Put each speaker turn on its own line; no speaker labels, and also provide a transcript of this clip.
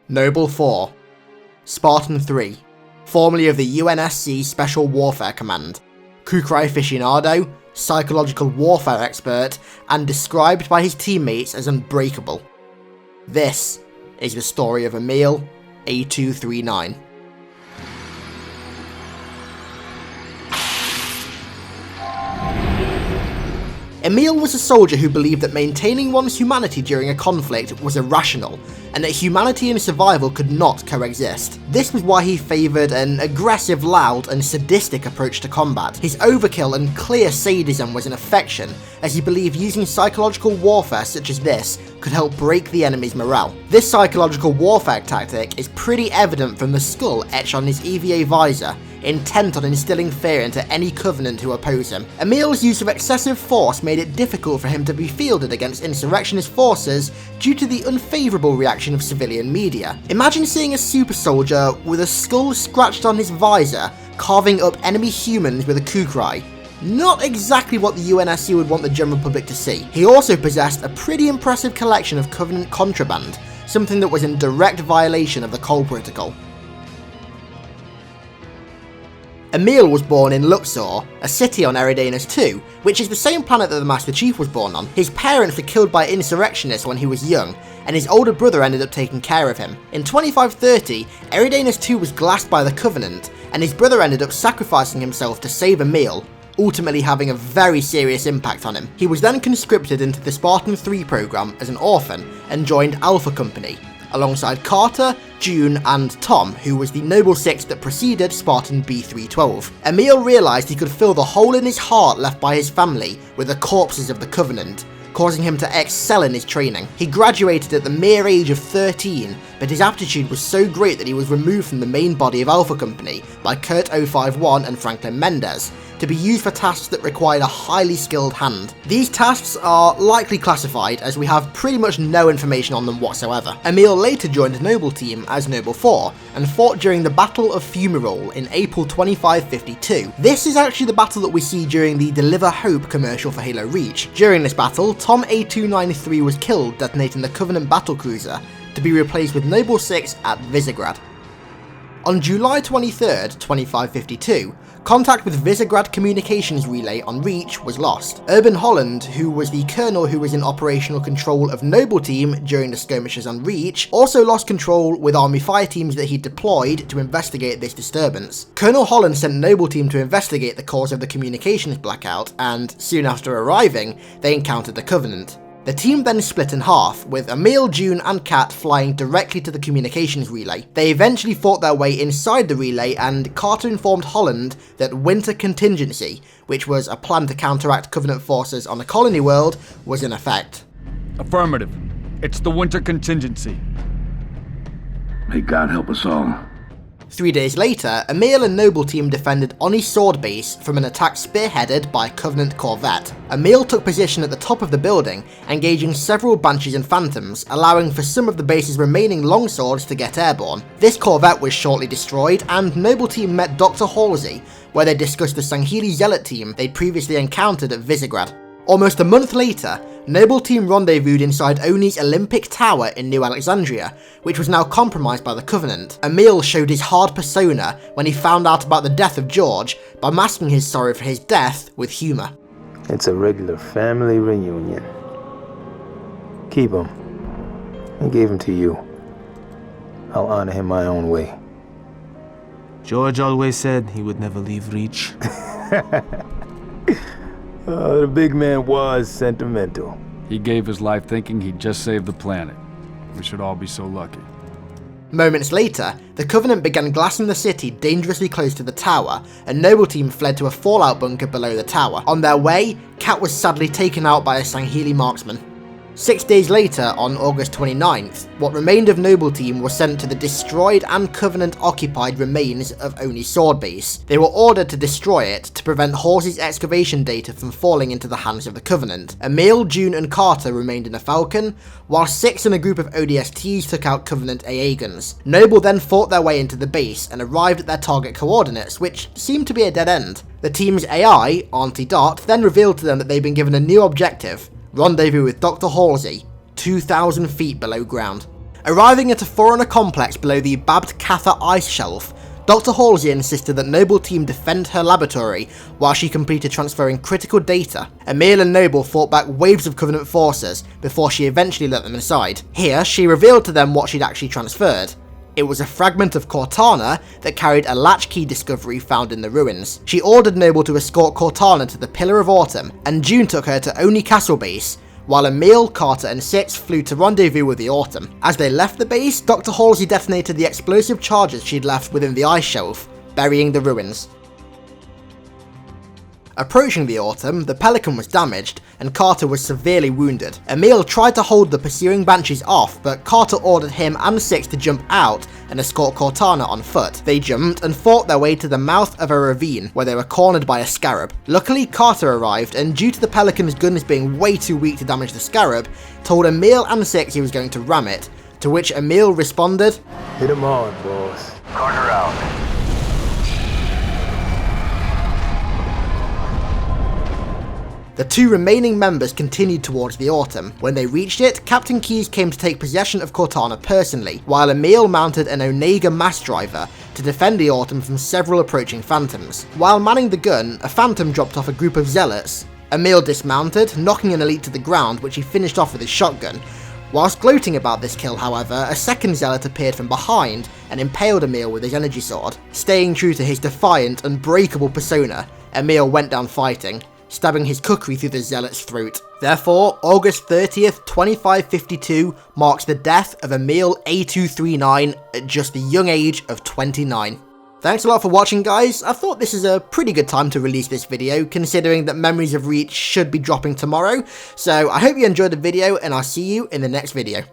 Noble-4, Spartan-III, formerly of the UNSC Special Warfare Command, Kukrai aficionado, psychological warfare expert, and described by his teammates as unbreakable. This is the story of Emile-A239. Emile was a soldier who believed that maintaining one's humanity during a conflict was irrational, and that humanity and survival could not coexist. This was why he favoured an aggressive, loud, and sadistic approach to combat. His overkill and clear sadism was an affection, as he believed using psychological warfare such as this could help break the enemy's morale. This psychological warfare tactic is pretty evident from the skull etched on his EVA visor, intent on instilling fear into any Covenant who oppose him. Emile's use of excessive force made it difficult for him to be fielded against insurrectionist forces due to the unfavourable reaction of civilian media. Imagine seeing a super soldier with a skull scratched on his visor, carving up enemy humans with a Kukrai. Not exactly what the UNSC would want the general public to see. He also possessed a pretty impressive collection of Covenant contraband, something that was in direct violation of the Cole Protocol. Emile was born in Luxor, a city on Eridanus II, which is the same planet that the Master Chief was born on. His parents were killed by insurrectionists when he was young, and his older brother ended up taking care of him. In 2530, Eridanus II was glassed by the Covenant, and his brother ended up sacrificing himself to save Emile, ultimately having a very serious impact on him. He was then conscripted into the Spartan-III program as an orphan, and joined Alpha Company, alongside Carter, June, and Tom, who was the Noble 6 that preceded Spartan B312. Emile realised he could fill the hole in his heart left by his family with the corpses of the Covenant, causing him to excel in his training. He graduated at the mere age of 13, but his aptitude was so great that he was removed from the main body of Alpha Company by Kurt 051 and Franklin Mendez, to be used for tasks that required a highly skilled hand. These tasks are likely classified, as we have pretty much no information on them whatsoever. Emile later joined the Noble team as Noble 4, and fought during the Battle of Fumarole in April 2552. This is actually the battle that we see during the Deliver Hope commercial for Halo Reach. During this battle, Tom A293 was killed detonating the Covenant battlecruiser, to be replaced with Noble 6 at Visegrad. On July 23rd, 2552, contact with Visegrad Communications Relay on Reach was lost. Urban Holland, who was the colonel who was in operational control of Noble Team during the skirmishes on Reach, also lost control with army fire teams that he deployed to investigate this disturbance. Colonel Holland sent Noble Team to investigate the cause of the communications blackout, and soon after arriving, they encountered the Covenant. The team then split in half, with Emile, June, and Kat flying directly to the communications relay. They eventually fought their way inside the relay, and Carter informed Holland that Winter Contingency, which was a plan to counteract Covenant forces on the colony world, was in effect.
Affirmative. It's the Winter Contingency.
May God help us all.
3 days later, Emile and Noble Team defended Oni Sword Base from an attack spearheaded by a Covenant corvette. Emile took position at the top of the building, engaging several Banshees and Phantoms, allowing for some of the base's remaining longswords to get airborne. This corvette was shortly destroyed, and Noble Team met Dr. Halsey, where they discussed the Sangheili Zealot team they'd previously encountered at Visegrad. Almost a month later, Noble Team rendezvoused inside Oni's Olympic Tower in New Alexandria, which was now compromised by the Covenant. Emile showed his hard persona when he found out about the death of George by masking his sorrow for his death with humour.
It's a regular family reunion. Keep him. I gave him to you. I'll honor him my own way.
George always said he would never leave Reach.
The big man was sentimental.
He gave his life thinking he'd just save the planet. We should all be so lucky.
Moments later, the Covenant began glassing the city dangerously close to the tower, and Noble Team fled to a fallout bunker below the tower. On their way, Kat was sadly taken out by a Sangheili marksman. 6 days later, on August 29th, what remained of Noble Team was sent to the destroyed and Covenant-occupied remains of Oni Sword Base. They were ordered to destroy it to prevent Halsey's excavation data from falling into the hands of the Covenant. Emile, June, and Carter remained in a Falcon, while 6 and a group of ODSTs took out Covenant AA guns. Noble then fought their way into the base and arrived at their target coordinates, which seemed to be a dead end. The team's AI, Auntie Dot, then revealed to them that they'd been given a new objective: rendezvous with Dr. Halsey, 2,000 feet below ground. Arriving at a Forerunner complex below the Babbed Katha ice shelf, Dr. Halsey insisted that Noble team defend her laboratory while she completed transferring critical data. Emile and Noble fought back waves of Covenant forces before she eventually let them inside. Here, she revealed to them what she'd actually transferred. It was a fragment of Cortana that carried a latchkey discovery found in the ruins. She ordered Noble to escort Cortana to the Pillar of Autumn, and June took her to Oni Castle Base, while Emile, Carter and Six flew to rendezvous with the Autumn. As they left the base, Dr. Halsey detonated the explosive charges she'd left within the ice shelf, burying the ruins. Approaching the Autumn, the Pelican was damaged, and Carter was severely wounded. Emile tried to hold the pursuing Banshees off, but Carter ordered him and Six to jump out and escort Cortana on foot. They jumped and fought their way to the mouth of a ravine, where they were cornered by a Scarab. Luckily, Carter arrived, and due to the Pelican's guns being way too weak to damage the Scarab, told Emile and Six he was going to ram it, to which Emile responded,
Hit him on, boss.
Corner out.
The two remaining members continued towards the Autumn. When they reached it, Captain Keyes came to take possession of Cortana personally, while Emile mounted an Onega mass driver to defend the Autumn from several approaching Phantoms. While manning the gun, a Phantom dropped off a group of Zealots. Emile dismounted, knocking an elite to the ground, which he finished off with his shotgun. Whilst gloating about this kill, however, a second Zealot appeared from behind and impaled Emile with his energy sword. Staying true to his defiant, unbreakable persona, Emile went down fighting, stabbing his kukri through the Zealot's throat. Therefore, August 30th, 2552 marks the death of Emile-A239 at just the young age of 29. Thanks a lot for watching, guys. I thought this is a pretty good time to release this video, considering that Memories of Reach should be dropping tomorrow. So I hope you enjoyed the video, and I'll see you in the next video.